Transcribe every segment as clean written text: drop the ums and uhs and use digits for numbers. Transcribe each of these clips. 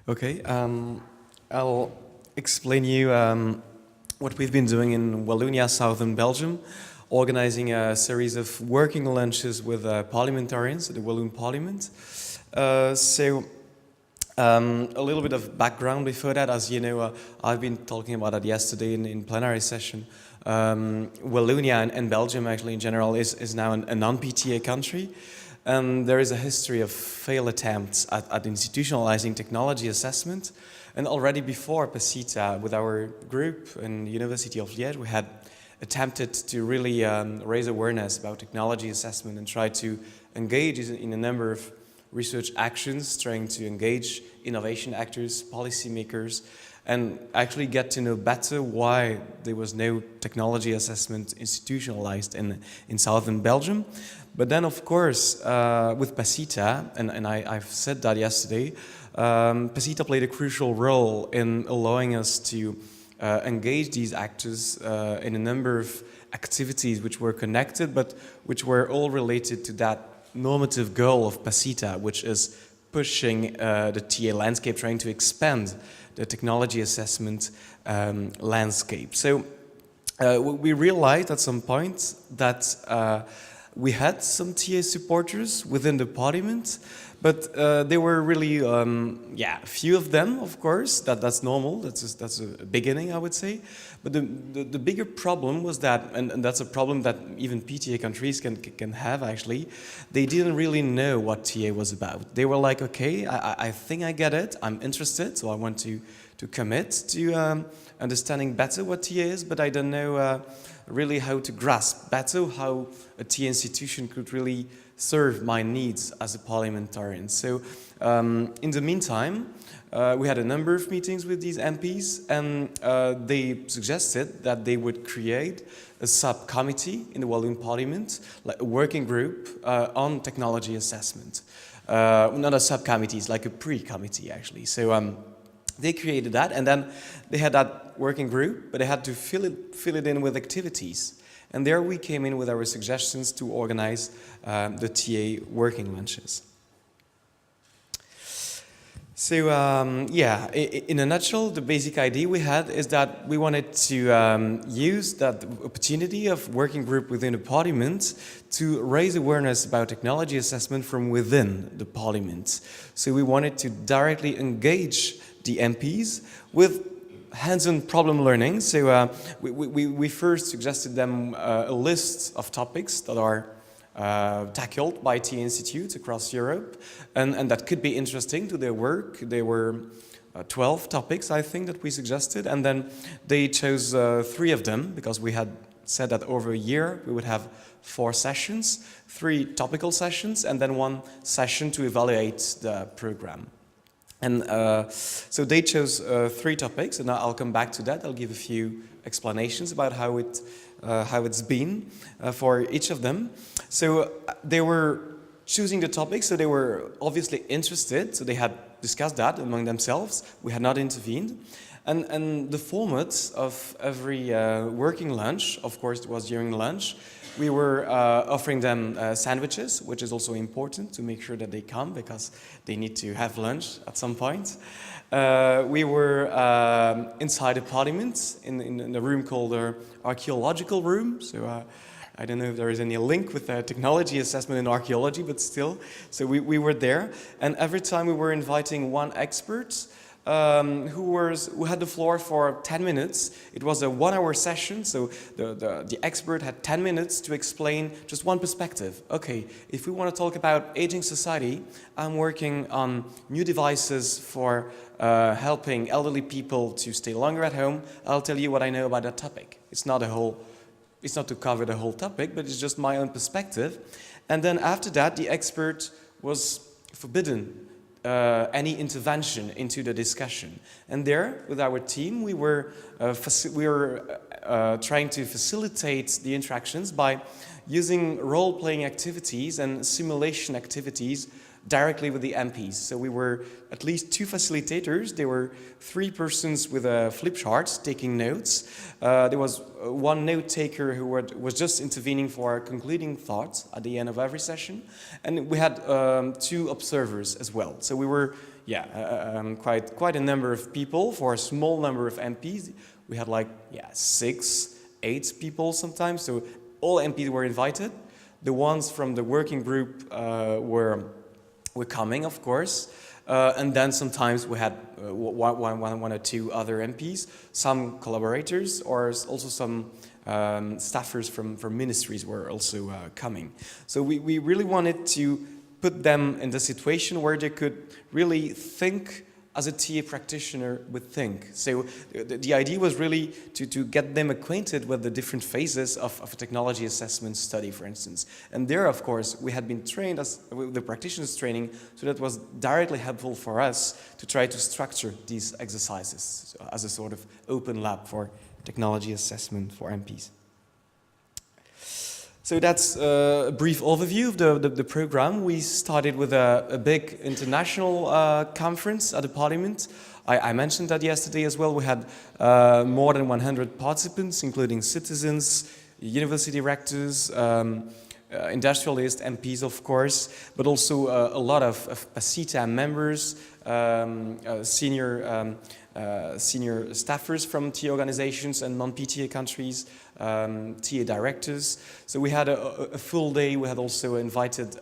Okay, I'll explain you what we've been doing in Wallonia, southern Belgium, organizing a series of working lunches with parliamentarians at the Walloon Parliament. A little bit of background before that, as you know, I've been talking about that yesterday in plenary session. Wallonia and Belgium actually in general is now a non-PTA country. There is a history of failed attempts at institutionalizing technology assessment. And already before PACITA, with our group in the University of Liège, we had attempted to really raise awareness about technology assessment and try to engage in a number of research actions, trying to engage innovation actors, policymakers, and actually get to know better why there was no technology assessment institutionalized in southern Belgium. But then, of course, with PACITA, and I've said that yesterday, PACITA played a crucial role in allowing us to engage these actors in a number of activities which were connected, but which were all related to that normative goal of PACITA, which is pushing the TA landscape, trying to expand the technology assessment landscape. So we realized at some point that we had some TA supporters within the parliament, but there were really, few of them, of course. That's normal. That's a beginning, I would say. But the bigger problem was that, and that's a problem that even PTA countries can have actually, they didn't really know what TA was about. They were like, okay, I think I get it. I'm interested, so I want to commit to understanding better what TA is, but I don't know really how to grasp better how a TA institution could really serve my needs as a parliamentarian. So in the meantime, we had a number of meetings with these MPs, and they suggested that they would create a subcommittee in the Walloon Parliament, like a working group on technology assessment. Not a subcommittee, it's like a pre-committee actually. So they created that, and then they had that working group, but they had to fill it in with activities. And there we came in with our suggestions to organize the TA working lunches. So in a nutshell, the basic idea we had is that we wanted to use that opportunity of working group within the parliament to raise awareness about technology assessment from within the parliament. So we wanted to directly engage the MPs with hands-on problem learning. So we first suggested them a list of topics that are tackled by TA institutes across Europe, and that could be interesting to their work. There were 12 topics, I think, that we suggested, and then they chose 3 of them, because we had said that over a year we would have 4 sessions, 3 topical sessions, and then 1 session to evaluate the program. And so they chose 3 topics, and I'll come back to that. I'll give a few explanations about how it's been for each of them. So they were choosing the topics, so they were obviously interested, so they had discussed that among themselves. We had not intervened. And the format of every working lunch, of course it was during lunch, we were offering them sandwiches, which is also important to make sure that they come, because they need to have lunch at some point. We were inside the parliament in a room called the archaeological room. So I don't know if there is any link with technology assessment in archaeology, but still. So we were there, and every time we were inviting one expert who had the floor for 10 minutes. It was a 1-hour session, so the expert had 10 minutes to explain just one perspective. Okay, if we want to talk about aging society, I'm working on new devices for helping elderly people to stay longer at home. I'll tell you what I know about that topic. It's not to cover the whole topic, but it's just my own perspective. And then after that, the expert was forbidden any intervention into the discussion. And there, with our team, we were trying to facilitate the interactions by using role-playing activities and simulation activities directly with the MPs. So we were at least 2 facilitators. There were 3 persons with flip charts taking notes. There was 1 note taker who was just intervening for concluding thoughts at the end of every session. And we had 2 observers as well. So we were yeah, quite a number of people for a small number of MPs. We had like, yeah, 6, 8 people sometimes, so all MPs were invited. The ones from the working group were coming, of course, and then sometimes we had one or two other MPs, some collaborators, or also some staffers from ministries were also coming. So we really wanted to put them in the situation where they could really think as a TA practitioner would think. So the idea was really to get them acquainted with the different phases of a technology assessment study, for instance. And there, of course, we had been trained as the practitioners training, so that was directly helpful for us to try to structure these exercises as a sort of open lab for technology assessment for MPs. So that's a brief overview of the program. We started with a big international conference at the Parliament. I mentioned that yesterday as well. We had more than 100 participants, including citizens, university rectors, industrialists, MPs, of course, but also a lot of PACITA members, senior staffers from TA organizations and non-PTA countries, TA directors. So we had a full day. We had also invited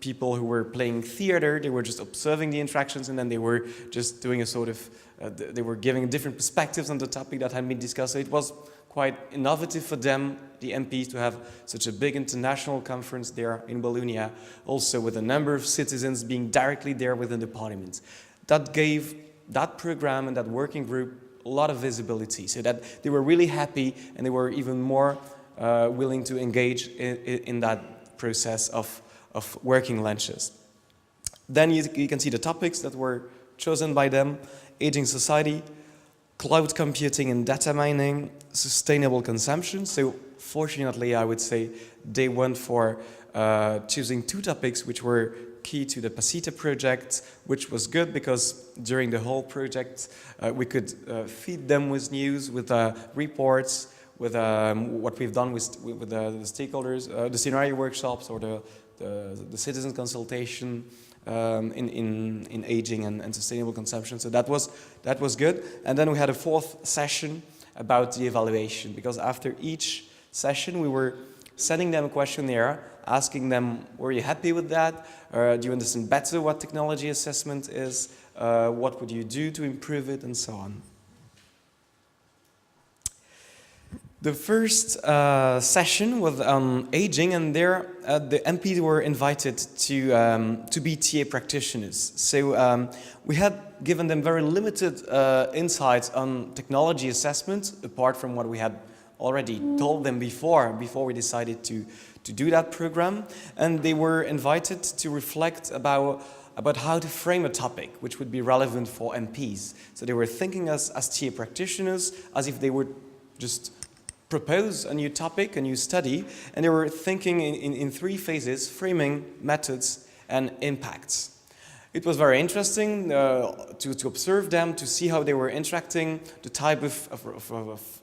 people who were playing theater. They were just observing the interactions, and then they were just doing a sort of, they were giving different perspectives on the topic that had been discussed. So it was quite innovative for them, the MPs, to have such a big international conference there in Wallonia, also with a number of citizens being directly there within the Parliament. That gave that program and that working group a lot of visibility, so that they were really happy and they were even more willing to engage in that process of working lunches. Then you can see the topics that were chosen by them: aging society, cloud computing and data mining, sustainable consumption. So fortunately, I would say they went for choosing 2 topics which were key to the PACITA project, which was good because during the whole project we could feed them with news, with reports, with what we've done with the stakeholders, the scenario workshops, or the citizen consultation in aging and sustainable consumption. So that was good. And then we had a 4th session about the evaluation, because after each session we were sending them a questionnaire, asking them, were you happy with that? Do you understand better what technology assessment is? What would you do to improve it, and so on. The first session was on aging, and there the MPs were invited to be TA practitioners. So we had given them very limited insights on technology assessment, apart from what we had already told them before we decided to do that program. And they were invited to reflect about how to frame a topic which would be relevant for MPs. So they were thinking as TA practitioners, as if they would just propose a new topic, a new study, and they were thinking in 3 phases: framing, methods, and impacts. It was very interesting to observe them, to see how they were interacting, the type of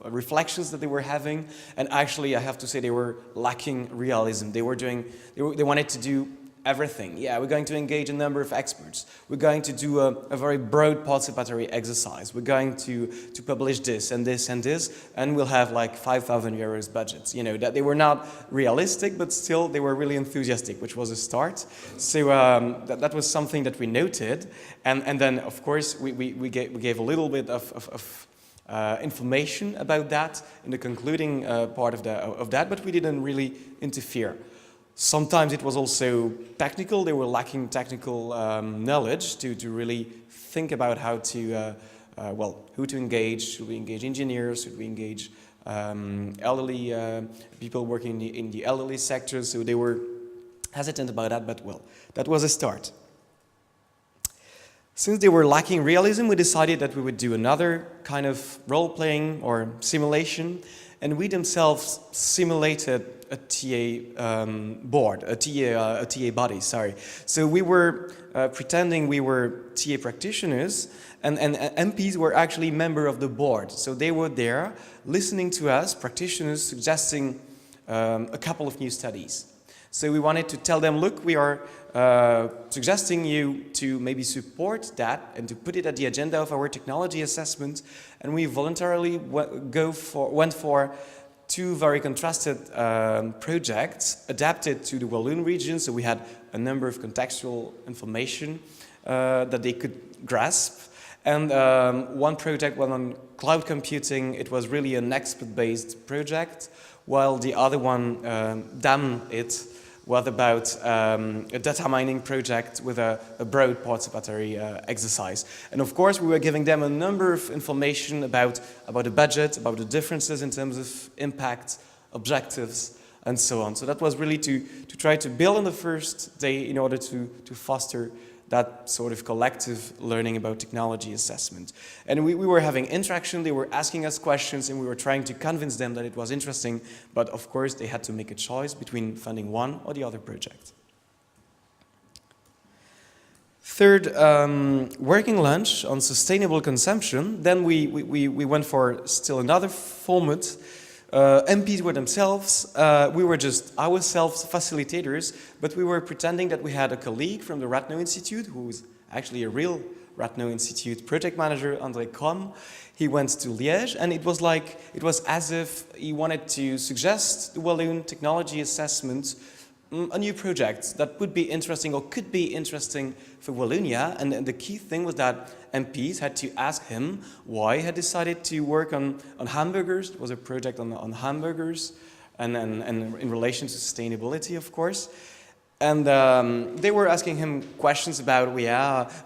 reflections that they were having, and actually I have to say they were lacking realism. They wanted to do everything. Yeah, we're going to engage a number of experts. We're going to do a very broad participatory exercise. We're going to publish this and this and this, and we'll have like 5,000 euros budgets. You know, that they were not realistic, but still they were really enthusiastic, which was a start. So that was something that we noted, and then of course we gave a little bit of information about that in the concluding part of that, but we didn't really interfere. Sometimes it was also technical. They were lacking technical knowledge to really think about how to, who to engage. Should we engage engineers? Should we engage elderly people working in the elderly sector? So they were hesitant about that, but well, that was a start. Since they were lacking realism, we decided that we would do another kind of role-playing or simulation, and we themselves simulated a TA board, a TA body, sorry. So we were pretending we were TA practitioners, and MPs were actually member of the board. So they were there listening to us, practitioners, suggesting a couple of new studies. So we wanted to tell them, look, we are suggesting you to maybe support that and to put it at the agenda of our technology assessment. And we voluntarily went for two very contrasted projects adapted to the Walloon region. So we had a number of contextual information that they could grasp. And one project was on cloud computing. It was really an expert-based project, while the other one, Damn It, was about a data mining project with a broad participatory exercise. And of course, we were giving them a number of information about the budget, about the differences in terms of impact, objectives, and so on. So that was really to try to build on the first day in order to foster that sort of collective learning about technology assessment. And we were having interaction, they were asking us questions, and we were trying to convince them that it was interesting, but of course they had to make a choice between funding one or the other project. Third, working lunch on sustainable consumption. Then we went for still another format. MPs were themselves, we were just ourselves facilitators, but we were pretending that we had a colleague from the Ratno Institute, who is actually a real Ratno Institute project manager, André Krom. He went to Liège, and it was as if he wanted to suggest the Walloon technology assessment, a new project that would be interesting or could be interesting for Wallonia. And the key thing was that MPs had to ask him why he had decided to work on hamburgers. It was a project on hamburgers and in relation to sustainability, of course. And they were asking him questions about,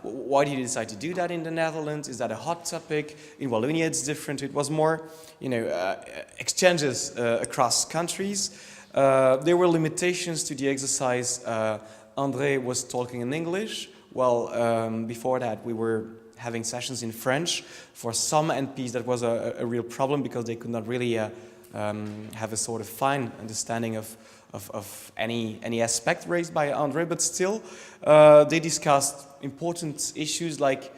why did you decide to do that in the Netherlands? Is that a hot topic? In Wallonia it's different. It was more, exchanges across countries. There were limitations to the exercise. André was talking in English, while before that we were having sessions in French. For some MPs that was a real problem because they could not really have a sort of fine understanding of any aspect raised by André, but still they discussed important issues like,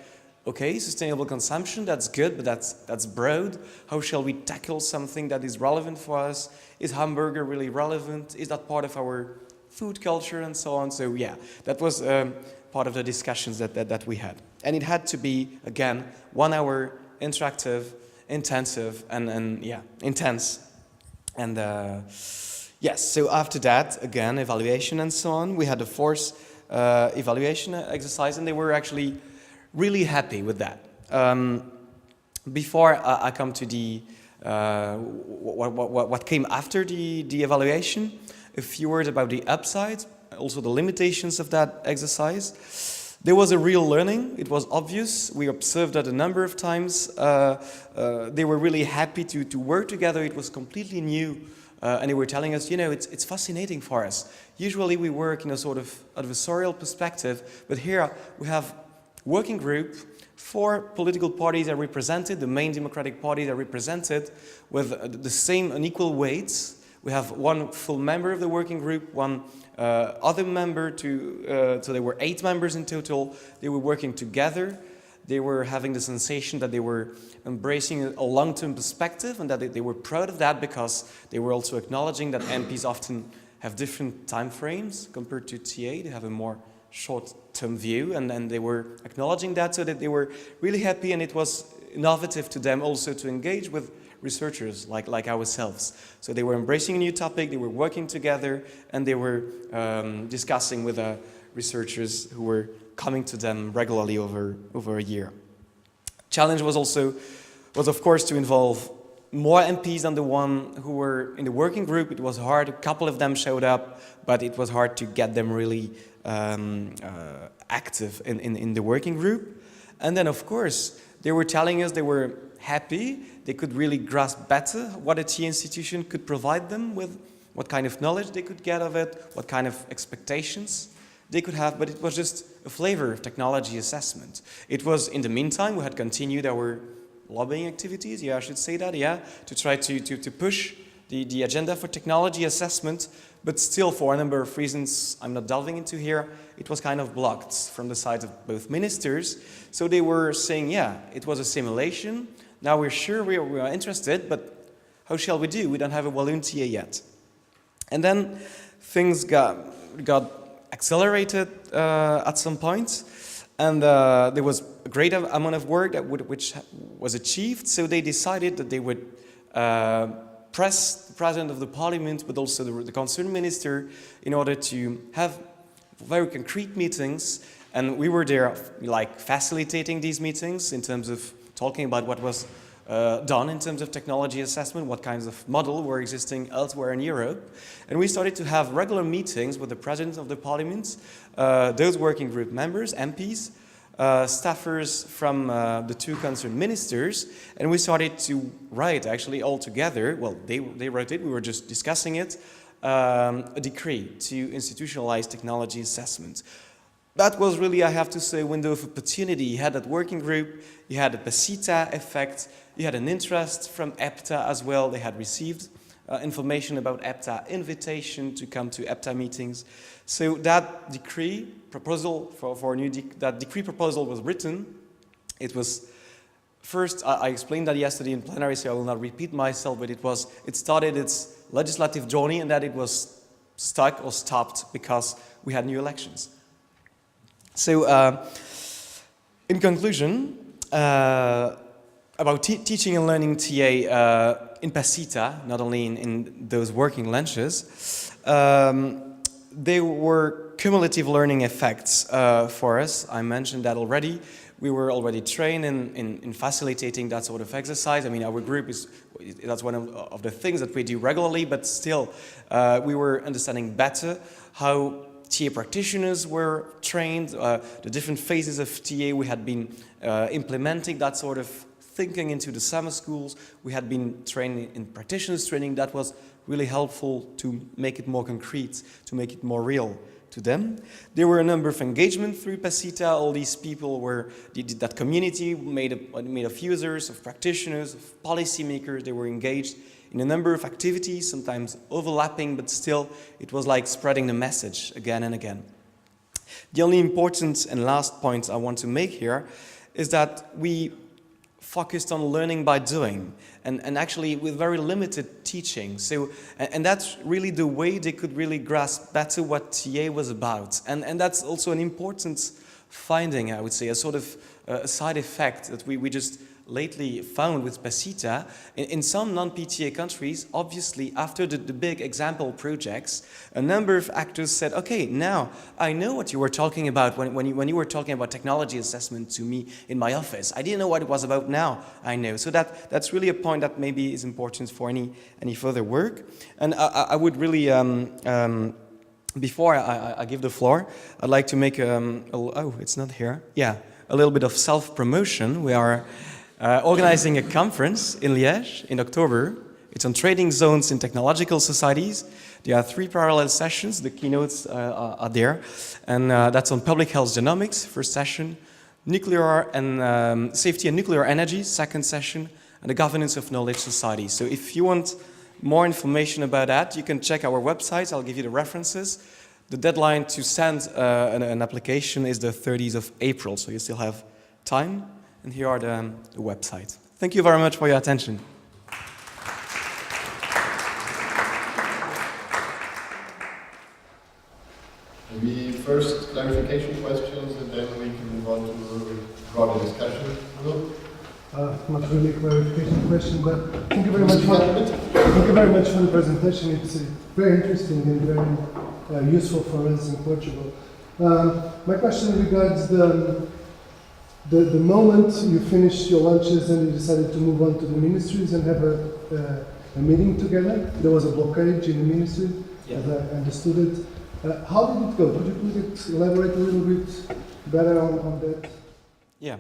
okay, sustainable consumption, that's good, but that's broad. How shall we tackle something that is relevant for us? Is hamburger really relevant? Is that part of our food culture and so on? So yeah, that was part of the discussions that we had. And it had to be, again, 1 hour, interactive, intensive, and intense. And yes, so after that, again, evaluation and so on. We had a force evaluation exercise, and they were actually really happy with that. Before I come to the what came after the evaluation, a few words about the upside, also the limitations of that exercise. There was a real learning. It was obvious. We observed that a number of times. They were really happy to work together. It was completely new. And they were telling us, it's fascinating for us. Usually we work in a sort of adversarial perspective, but here we have working group, 4 political parties are represented, the main democratic parties are represented with the same unequal weights. We have 1 full member of the working group, 1 other member, so there were 8 members in total. They were working together. They were having the sensation that they were embracing a long-term perspective and that they were proud of that because they were also acknowledging that MPs often have different time frames compared to TA. They have a more short-term view, and then they were acknowledging that, so that they were really happy, and it was innovative to them also to engage with researchers like ourselves. So they were embracing a new topic, they were working together, and they were discussing with researchers who were coming to them regularly over a year. Challenge was of course to involve more MPs than the one who were in the working group. It was hard. A couple of them showed up, but it was hard to get them really active in the working group. And then, of course, they were telling us they were happy. They could really grasp better what a TA institution could provide them with, what kind of knowledge they could get of it, what kind of expectations they could have, but it was just a flavor of technology assessment. It was, in the meantime, we had continued our lobbying activities, I should say that, to try to push the agenda for technology assessment, but still, for a number of reasons I'm not delving into here, it was kind of blocked from the side of both ministers. So they were saying, it was a simulation, now we're sure we are interested, but how shall we do? We don't have a Walloon TA yet. And then things got accelerated at some point, and there was a great amount of work which was achieved. So they decided that they would press the president of the parliament, but also the concerned minister, in order to have very concrete meetings. And we were there, like, facilitating these meetings in terms of talking about what was done in terms of technology assessment, what kinds of models were existing elsewhere in Europe. And we started to have regular meetings with the president of the parliament, those working group members, MPs, staffers from the two concerned ministers, and we started to write, actually, all together. Well, they wrote it, we were just discussing it, a decree to institutionalize technology assessment. That was really, I have to say, a window of opportunity. You had that working group, you had a PACITA effect, you had an interest from EPTA as well. They had received information about EPTA, invitation to come to EPTA meetings. So that decree proposal for a new that decree proposal was written. It was first, I explained that yesterday in plenary, so I will not repeat myself, but it started its legislative journey, and that it was stuck or stopped because we had new elections. So, in conclusion, about teaching and learning TA in PACITA, not only in those working lunches, there were cumulative learning effects for us. I mentioned that already. We were already trained in facilitating that sort of exercise. I mean, our group that's one of the things that we do regularly, but still, we were understanding better how TA practitioners were trained, the different phases of TA. We had been implementing that sort of thinking into the summer schools. We had been trained in practitioners training. That was really helpful to make it more concrete, to make it more real to them. There were a number of engagements through PACITA. All these people that community made of users, of practitioners, of policymakers. They were engaged in a number of activities, sometimes overlapping, but still it was like spreading the message again and again. The only important and last point I want to make here is that we focused on learning by doing, and actually with very limited teaching. So, and that's really the way they could really grasp better what TA was about. And that's also an important finding, I would say, a sort of side effect that we just lately found with PACITA. In some non-PTA countries, obviously, after the big example projects, a number of actors said, okay, now I know what you were talking about when you were talking about technology assessment to me in my office. I didn't know what it was about, now I know. So that's really a point that maybe is important for any further work. And I would really, before I give the floor, I'd like to make oh, it's not here. Yeah, a little bit of self-promotion. We are organizing a conference in Liège in October. It's on trading zones in technological societies. There are 3 parallel sessions. The keynotes are there. And that's on public health genomics, first session, nuclear and safety and nuclear energy, second session, and the governance of knowledge society. So if you want more information about that, you can check our website. I'll give you the references. The deadline to send an application is the 30th of April, so you still have time. And here are the website. Thank you very much for your attention. Maybe first clarification questions, and then we can move on to a broader discussion. Not really a clarification question, but thank you very much for the presentation. It's very interesting and very useful for us in Portugal. My question regards the moment you finished your lunches and you decided to move on to the ministries and have a meeting together. There was a blockage in the ministry, as I understood it. How did it go? Could you please elaborate a little bit better on that? Yeah.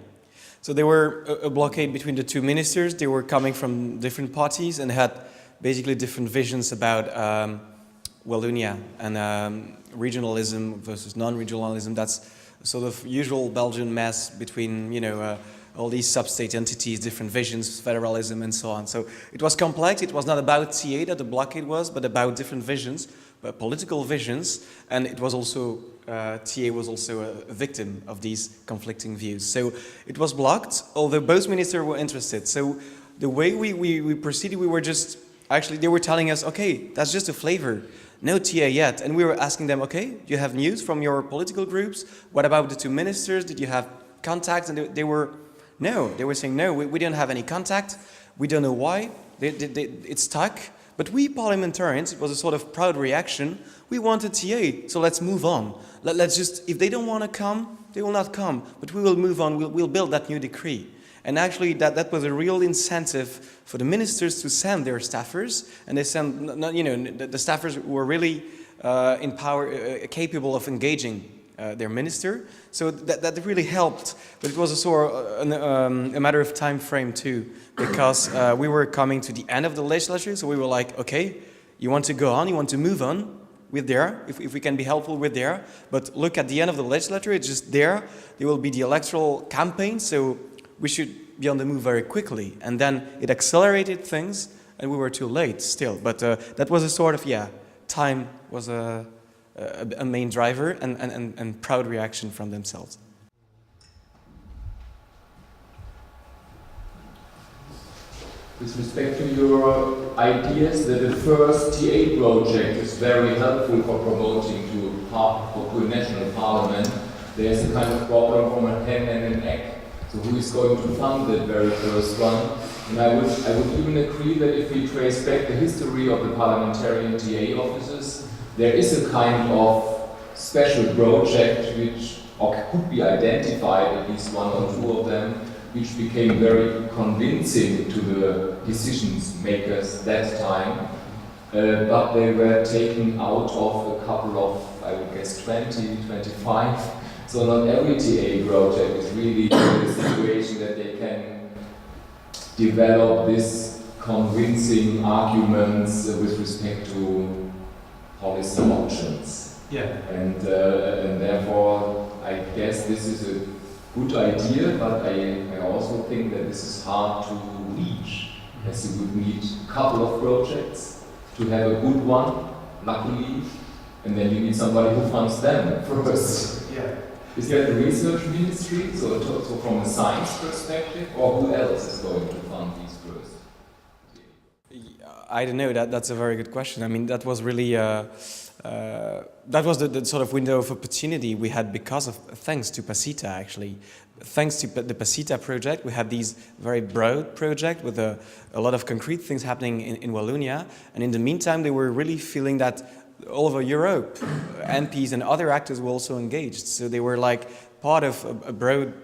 So there were a blockade between the two ministers. They were coming from different parties and had basically different visions about Wallonia and regionalism versus non-regionalism. That's sort of usual Belgian mess between, all these sub-state entities, different visions, federalism, and so on. So it was complex. It was not about TA that the blockade was, but about different visions, political visions, and it was also, TA was also a victim of these conflicting views. So it was blocked, although both ministers were interested. So the way we proceeded, we were just, actually they were telling us, okay, that's just a flavor. no TA yet. And we were asking them, okay, do you have news from your political groups? What about the two ministers? Did you have contacts? And they were saying, no, we didn't have any contact. We don't know why. It's stuck. But we parliamentarians, it was a sort of proud reaction. We wanted TA, so let's move on. Let's just, if they don't want to come, they will not come. But we will move on, we'll build that new decree. And actually that was a real incentive for the ministers to send their staffers. And they sent, the staffers were really capable of engaging their minister. So that really helped. But it was a sort of a matter of time frame too, because we were coming to the end of the legislature. So we were like, okay, you want to go on, you want to move on with there, if we can be helpful with there. But look at the end of the legislature, it's just there. There will be the electoral campaign, so we should be on the move very quickly. And then it accelerated things, and we were too late still. But that was a sort of, time was a main driver and proud reaction from themselves. With respect to your ideas that the first TA project is very helpful for promoting to a national parliament, there's a kind of problem from a hen and an egg. So who is going to fund the very first one? And I would even agree that if we trace back the history of the parliamentarian TA offices, there is a kind of special project which could be identified, at least one or two of them, which became very convincing to the decision makers that time, but they were taken out of a couple of, I would guess, 20, 25. So not every TA project is really in a situation that they can develop this convincing arguments with respect to policy options. Yeah. And therefore, I guess this is a good idea, but I also think that this is hard to reach, as you would need a couple of projects to have a good one, luckily, and then you need somebody who funds them first. Yeah. Is that the research ministry, so from a science perspective, or who else is going to fund these first? I don't know, that's a very good question. I mean, that was really, that was the sort of window of opportunity we had thanks to PACITA actually. Thanks to the PACITA project, we had these very broad project with a lot of concrete things happening in Wallonia. And in the meantime, they were really feeling that all over Europe, MPs and other actors were also engaged. So they were like part of a broad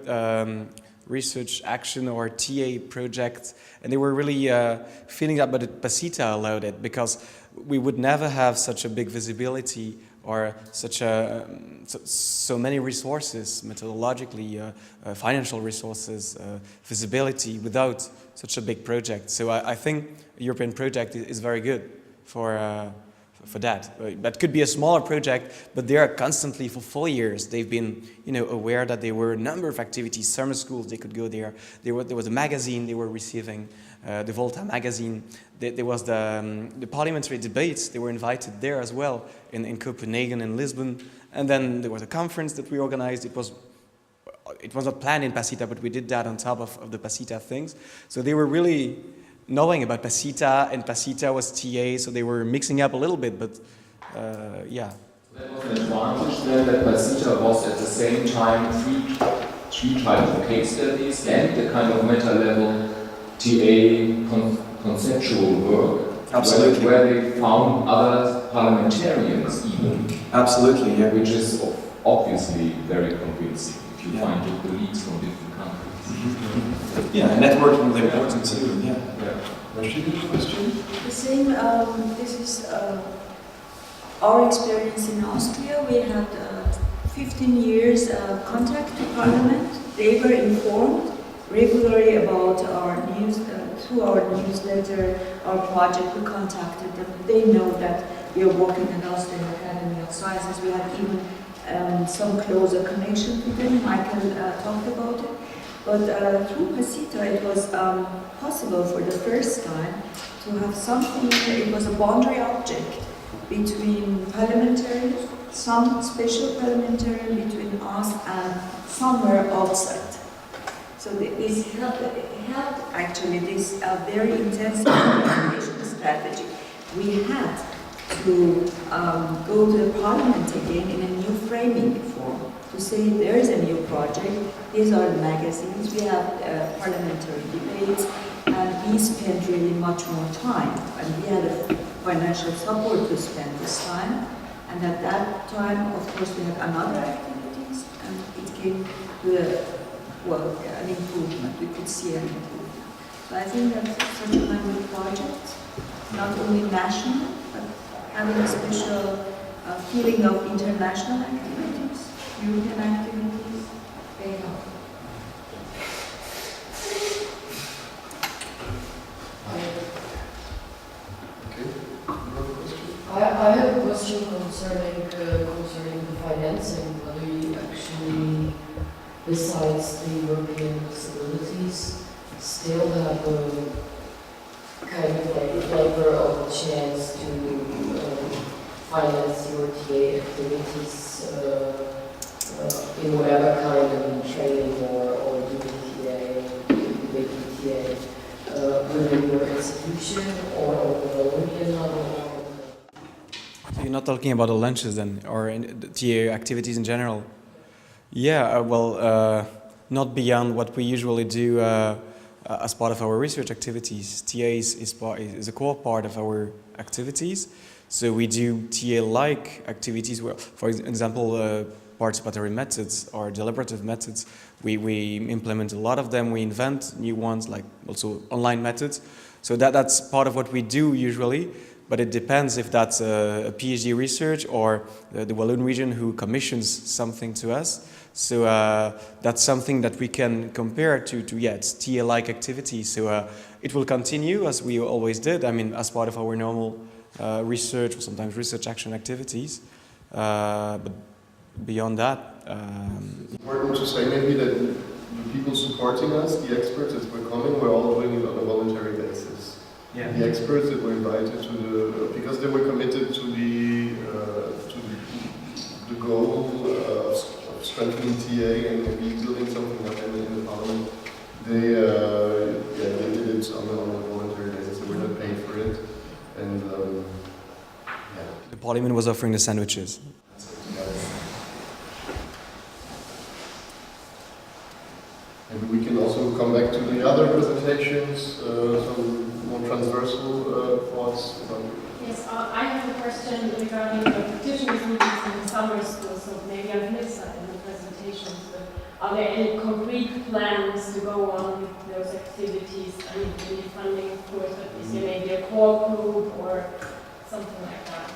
research action or TA project, and they were really feeling that, but PACITA allowed it, because we would never have such a big visibility or so many resources, methodologically, financial resources, visibility, without such a big project. So I think a European project is very good for that. That could be a smaller project, but they are constantly, for 4 years, they've been aware that there were a number of activities, summer schools, they could go there. There was a magazine they were receiving, the Volta magazine. There was the parliamentary debates, they were invited there as well, in Copenhagen and Lisbon. And then there was a conference that we organized. It was not planned in PACITA, but we did that on top of the PACITA things. So they were really knowing about PACITA, and PACITA was TA, so they were mixing up a little bit, but yeah. That was an advantage then, that PACITA was at the same time three types of case studies and the kind of meta-level TA conceptual work. Absolutely. Where they found other parliamentarians even. Absolutely, yeah. Which is obviously very convincing if you find your colleagues from different countries. Mm-hmm. Yeah, networking is important too, yeah. Rashid, question? The same, this is our experience in Austria. We had 15 years contact to Parliament. They were informed regularly about our news, through our newsletter, our project. We contacted them. They know that we are working in Austrian Academy of Sciences. We have even some closer connection with them. Michael talked about it. But through PACITA, it was possible for the first time to have something. It was a boundary object between parliamentarians, some special parliamentarian between us and somewhere outside. So this helped actually this very intensive communication strategy. We had to go to the parliament again in a new framing form, to say there is a new project, these are the magazines, we have parliamentary debates, and we spend really much more time, and we had a financial support to spend this time, and at that time, of course, we had another activities, and it came to an improvement, we could see an improvement. So I think that such a kind of project, not only national, but having a special feeling of international activities, European activities, very helpful. I have a question concerning the financing. Whether you actually, besides the European possibilities, still have a kind of like a flavor of a chance to finance your TA activities in whatever kind of training or UBTA within your institution or on the Walloonian level. So you're not talking about the lunches then, or in the TA activities in general? Yeah, not beyond what we usually do as part of our research activities. TA is a core part of our activities. So we do TA-like activities where, for example, participatory methods or deliberative methods. We implement a lot of them. We invent new ones, like also online methods. So that's part of what we do usually. But it depends if that's a PhD research or the Walloon region who commissions something to us. So that's something that we can compare to it's TA-like activity. So it will continue as we always did. I mean, as part of our normal research or sometimes research action activities. But beyond that, it's important to say maybe that the people supporting us, the experts that were coming, were all doing it on a voluntary basis. yeah. The experts that were invited to because they were committed to the goal of strengthening TA and rebuilding something up in the parliament. They did it on a voluntary basis. They were not paid for it, and The parliament was offering the sandwiches. Maybe we can also come back to the other presentations, some more transversal thoughts about it. Yes, I have a question regarding the practitioners meetings in the summer school, so maybe I've missed that in the presentations, but are there any concrete plans to go on with those activities? I mean, we need funding, of course, but is there maybe a core group or something like that?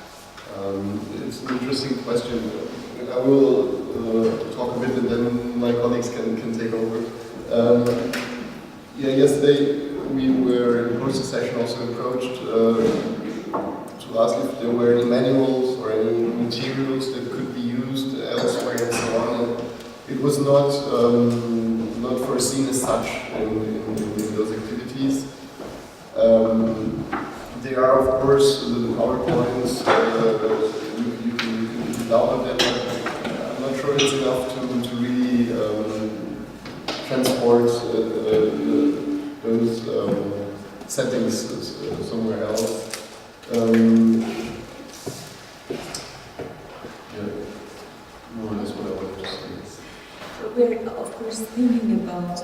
It's an interesting question. I will talk a bit and then my colleagues can take over. Yesterday we were in poster session also approached to ask if there were any manuals or any materials that could be used elsewhere and so on. And it was not foreseen as such in those activities. There are, of course, the PowerPoints, you can download them, but I'm not sure it's enough to really transport those settings somewhere else. More or less what I wanted to say. We're, of course, thinking about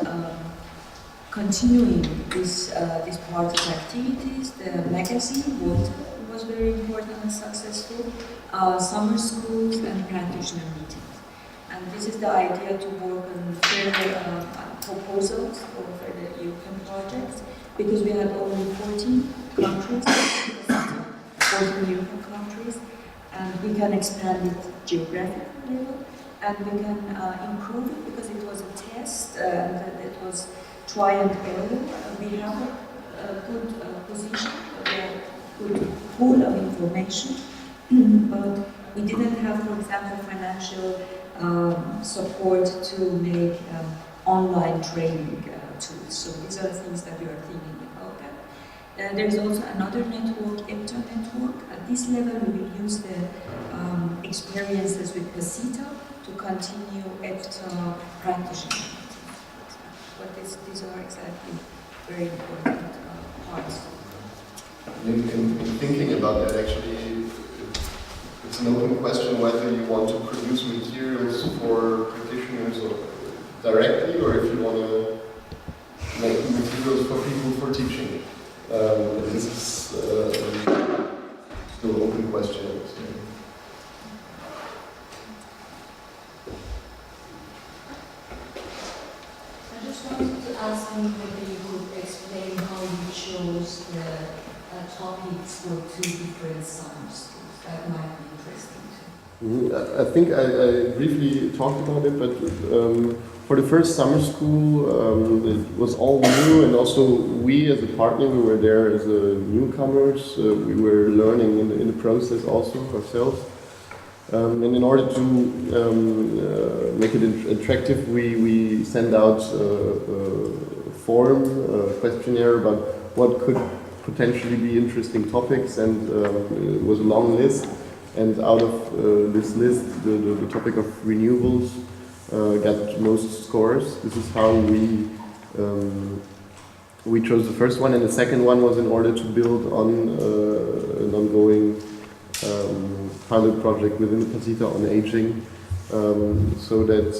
continuing this part of activities. The magazine was very important and successful. Summer schools and practitioner meetings. And this is the idea to work on further proposals for further European projects, because we had only 14 countries, 14 European countries, and we can expand it geographically level, and we can improve it because it was a test, and it was try and error. We have a good position, we have a good pool of information, but we didn't have, for example, financial support to make online training tools. So these are things that we are thinking about. There is also another network, EPTA network. At this level, we will use the experiences with PASITA to continue EPTA practitioner. But these are exactly very important parts. In thinking about that, actually, it's an open question whether you want to produce materials for practitioners or directly, or if you want to make materials for people for teaching. This is still an open question, I would say. I just wanted to ask you whether you could explain how you chose the topics for two different summer schools. That might be interesting too. I think I briefly talked about it, but for the first summer school, it was all new, and also we as a partner, we were there as newcomers. We were learning in the process also ourselves. And in order to make it attractive, we send out a form, a questionnaire about what could potentially be interesting topics, and it was a long list. And out of this list, the topic of renewables got most scores. This is how we chose the first one, and the second one was in order to build on an ongoing pilot project within the Pasita on aging, so that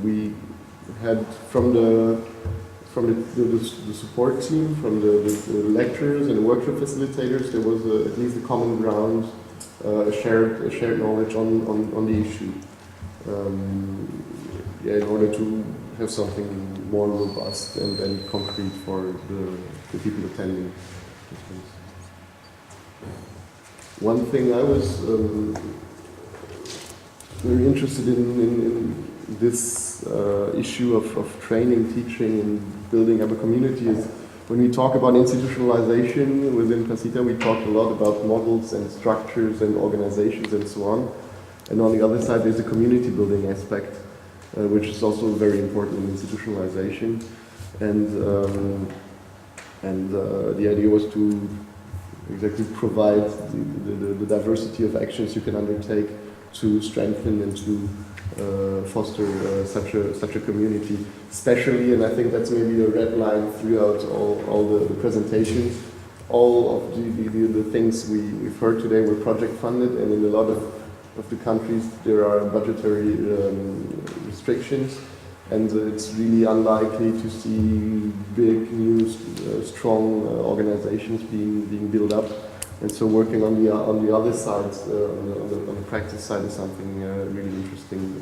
we had from the support team, from the lecturers and the workshop facilitators, there was at least a common ground, a shared knowledge on the issue. In order to have something more robust and concrete for the people attending. One thing I was very interested in this issue of training, teaching, and building up a community is when we talk about institutionalization within Pasita, we talk a lot about models and structures and organizations and so on. And on the other side, there's a community building aspect, which is also very important in institutionalization. And the idea was to exactly provide the diversity of actions you can undertake to strengthen and to foster such a community, especially, and I think that's maybe a red line throughout all the presentations. All of the things we've heard today were project funded, and in a lot of the countries there are budgetary restrictions, and it's really unlikely to see big, new, strong organizations being built up. And so working on the other side, on the practice side, is something really interesting.